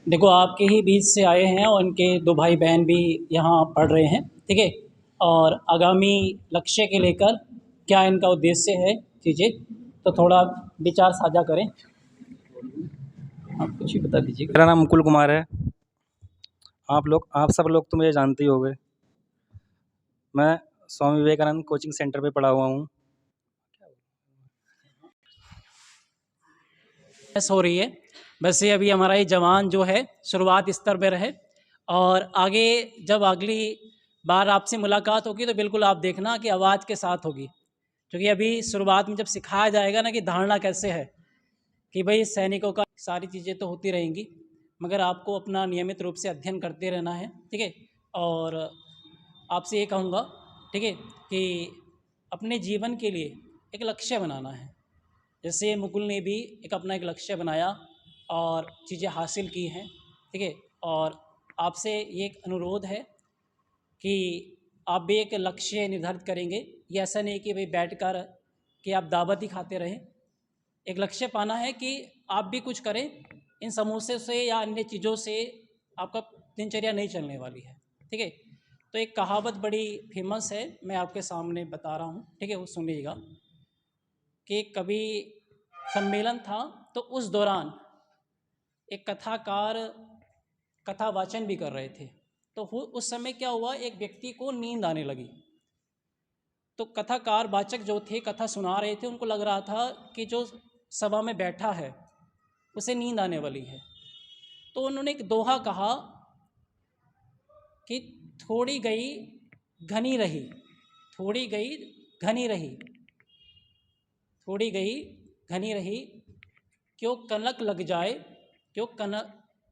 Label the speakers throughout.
Speaker 1: देखो आपके ही बीच से आए हैं और इनके दो भाई बहन भी यहाँ पढ़ रहे हैं, ठीक है। और आगामी लक्ष्य के लेकर क्या इनका उद्देश्य है चीज़ें, तो थोड़ा विचार साझा करें। आप कुछ ही बता दीजिएगा।
Speaker 2: मेरा नाम मुकुल कुमार है। आप सब लोग तो मुझे जानते ही होंगे। मैं स्वामी विवेकानंद कोचिंग सेंटर पे पढ़ा हुआ हूँ।
Speaker 1: बस हो रही है। वैसे अभी हमारा ये जवान जो है शुरुआत स्तर पे रहे, और आगे जब अगली बार आपसे मुलाकात होगी तो बिल्कुल आप देखना कि आवाज़ के साथ होगी, क्योंकि अभी शुरुआत में जब सिखाया जाएगा ना कि धारणा कैसे है कि भाई सैनिकों का सारी चीज़ें तो होती रहेंगी, मगर आपको अपना नियमित रूप से अध्ययन करते रहना है, ठीक है। और आपसे ये कहूँगा, ठीक है, कि अपने जीवन के लिए एक लक्ष्य बनाना है। जैसे मुकुल ने भी अपना एक लक्ष्य बनाया और चीज़ें हासिल की हैं, ठीक है। और आपसे ये एक अनुरोध है कि आप भी एक लक्ष्य निर्धारित करेंगे। ये ऐसा नहीं कि भाई बैठकर कि आप दावत ही खाते रहें। एक लक्ष्य पाना है कि आप भी कुछ करें। इन समोसे से या अन्य चीज़ों से आपका दिनचर्या नहीं चलने वाली है, ठीक है। तो एक कहावत बड़ी फेमस है, मैं आपके सामने बता रहा हूँ, ठीक है, वो सुनिएगा। कि कभी सम्मेलन था तो उस दौरान एक कथाकार कथा वाचन भी कर रहे थे, तो उस समय क्या हुआ, एक व्यक्ति को नींद आने लगी। तो कथाकार वाचक जो थे, कथा सुना रहे थे, उनको लग रहा था कि जो सभा में बैठा है उसे नींद आने वाली है। तो उन्होंने एक दोहा कहा कि थोड़ी गई घनी रही, थोड़ी गई घनी रही, थोड़ी गई घनी रही, क्यों कलंक लग जाए, क्यों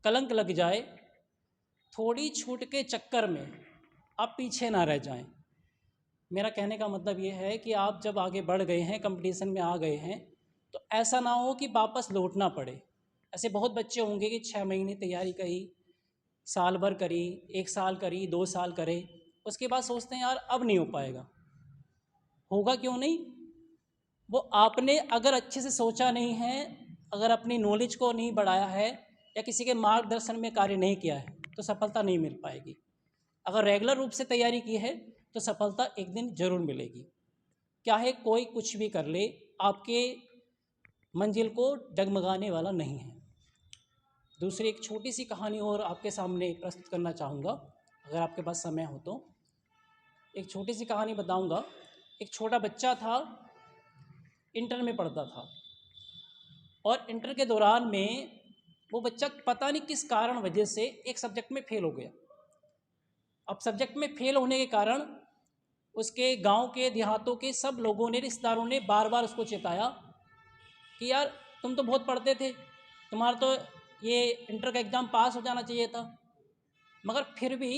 Speaker 1: कलंक लग जाए, थोड़ी छूट के चक्कर में आप पीछे ना रह जाएं। मेरा कहने का मतलब ये है कि आप जब आगे बढ़ गए हैं, कंपटीशन में आ गए हैं, तो ऐसा ना हो कि वापस लौटना पड़े। ऐसे बहुत बच्चे होंगे कि 6 महीने तैयारी करी, साल भर करी, 1 साल करी, 2 साल करे, उसके बाद सोचते हैं यार अब नहीं हो पाएगा। होगा क्यों नहीं? वो आपने अगर अच्छे से सोचा नहीं है, अगर अपनी नॉलेज को नहीं बढ़ाया है, या किसी के मार्गदर्शन में कार्य नहीं किया है, तो सफलता नहीं मिल पाएगी। अगर रेगुलर रूप से तैयारी की है तो सफलता एक दिन जरूर मिलेगी। क्या है, कोई कुछ भी कर ले, आपके मंजिल को डगमगाने वाला नहीं है। दूसरी एक छोटी सी कहानी और आपके सामने प्रस्तुत करना चाहूँगा, अगर आपके पास समय हो तो। एक छोटी सी कहानी बताऊँगा। एक छोटा बच्चा था, इंटर में पढ़ता था, और इंटर के दौरान में वो बच्चा पता नहीं किस कारण वजह से एक सब्जेक्ट में फेल हो गया। अब सब्जेक्ट में फेल होने के कारण उसके गांव के देहातों के सब लोगों ने, रिश्तेदारों ने बार बार उसको चेताया कि यार तुम तो बहुत पढ़ते थे, तुम्हारा तो ये इंटर का एग्ज़ाम पास हो जाना चाहिए था, मगर फिर भी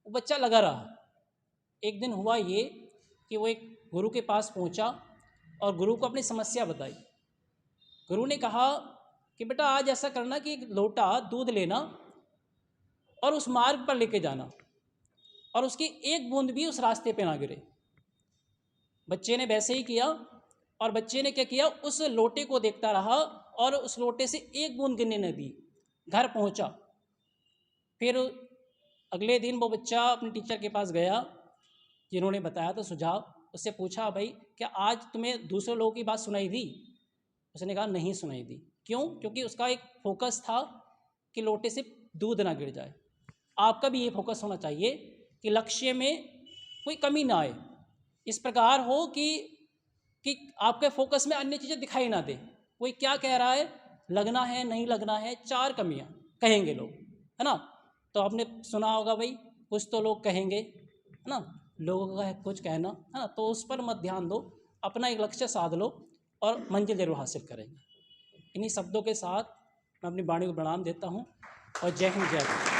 Speaker 1: वो बच्चा लगा रहा। एक दिन हुआ ये कि वो एक गुरु के पास पहुंचा और गुरु को अपनी समस्या बताई। गुरु ने कहा कि बेटा आज ऐसा करना कि एक लोटा दूध लेना और उस मार्ग पर लेके जाना, और उसकी एक बूंद भी उस रास्ते पे ना गिरे। बच्चे ने वैसे ही किया, और बच्चे ने क्या किया, उस लोटे को देखता रहा और उस लोटे से एक बूंद गिरने न दी। घर पहुंचा, फिर अगले दिन वो बच्चा अपने टीचर के पास गया जिन्होंने बताया था सुझाव। उससे पूछा, भाई क्या आज तुम्हें दूसरे लोगों की बात सुनाई दी? उसने कहा नहीं सुनाई दी। क्यों? क्योंकि उसका एक फोकस था कि लोटे से दूध ना गिर जाए। आपका भी ये फोकस होना चाहिए कि लक्ष्य में कोई कमी ना आए, इस प्रकार हो कि आपके फोकस में अन्य चीज़ें दिखाई ना दे। कोई क्या कह रहा है, लगना है नहीं लगना है, 4 कमियां कहेंगे लोग, है ना। तो आपने सुना होगा भाई, कुछ तो लोग कहेंगे, है ना, लोगों का है कुछ कहना, है ना। तो उस पर मत ध्यान दो, अपना एक लक्ष्य साध लो और मंजिल जरूर हासिल करेंगे। इन्हीं शब्दों के साथ मैं अपनी वाणी को प्रणाम देता हूँ, और जय हिंद जय भारत।